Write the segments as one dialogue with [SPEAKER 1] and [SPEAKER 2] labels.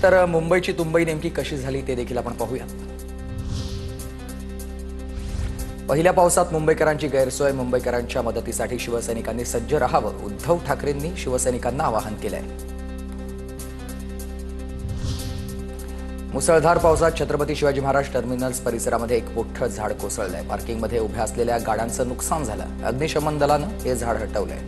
[SPEAKER 1] तर मुंबईची तुंबई नेमकी कशी झाली ते देखील आपण पाहूया। पहिल्या पावसात मुंबईकरांची गैरसोय, मुंबईकरांच्या मदतीसाठी शिवसैनिकांनी सज्ज राहावं, उद्धव ठाकरेंनी शिवसैनिकांना आवाहन केलंय। मुसळधार पावसात छत्रपती शिवाजी महाराज टर्मिनल्स परिसरामध्ये एक मोठं झाड कोसळलंय। पार्किंगमध्ये उभ्या असलेल्या गाड्यांचं नुकसान झालं। अग्निशमन दलानं हे झाड हटवलंय।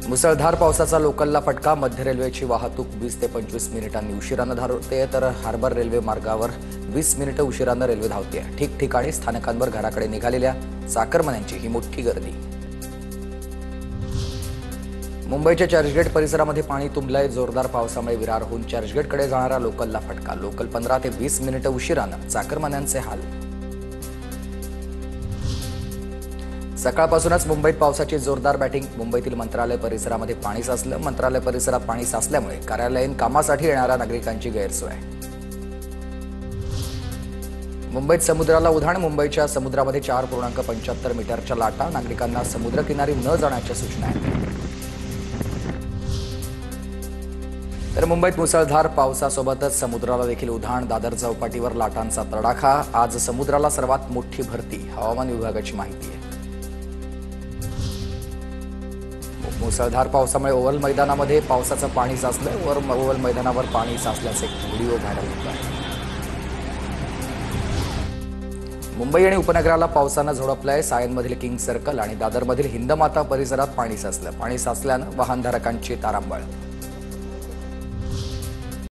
[SPEAKER 1] मुसळधार पावसाचा लोकलला फटका, मध्य रेल्वेची वाहतूक 20 ते 25 मिनिटांनी उशिरानं धावते, तर हार्बर रेल्वे मार्गावर 20 मिनिटं उशिरानं रेल्वे धावते। ठिकठिकाणी स्थानकांवर घराकडे निघालेल्या चाकरमान्यांची ही मोठी गर्दी। मुंबईच्या चर्चगेट परिसरामध्ये पाणी तुंबलंय। जोरदार पावसामुळे विरार होऊन चर्चगेटकडे जाणाऱ्या लोकलला फटका। लोकल 15 ते 20 मिनिटं उशिरानं, चाकरमान्यांचे हाल। सकाळपासूनच मुंबईत पावसाची जोरदार बॅटिंग। मुंबईतील मंत्रालय परिसरामध्ये पाणी साचलं। मंत्रालय परिसरात पाणी साचल्यामुळे कार्यालयीन कामासाठी येणाऱ्या नागरिकांची गैरसोय। मुंबईत समुद्राला उधाण। मुंबईच्या समुद्रामध्ये 4.75 मीटरच्या लाटा। नागरिकांना समुद्रकिनारी न जाण्याच्या सूचना आहेत। तर मुंबईत मुसळधार पावसासोबतच समुद्राला देखील उधाण। दादर चौपाटीवर लाटांचा तडाखा। आज समुद्राला सर्वात मोठी भरती, हवामान विभागाची माहिती आहे। मुसळधार पावसामुळे ओव्हल मैदानामध्ये पावसाचं पाणी साचलं। ओव्हल मैदानावर पाणी साचल्याचे व्हिडिओ व्हायरल होत आहे। मुंबई आणि उपनगराला पावसानं झोडपलंय। सायनमधील किंग सर्कल आणि दादरमधील हिंदमाता परिसरात पाणी साचलं। पाणी साचल्यानं वाहनधारकांची तारांबळ।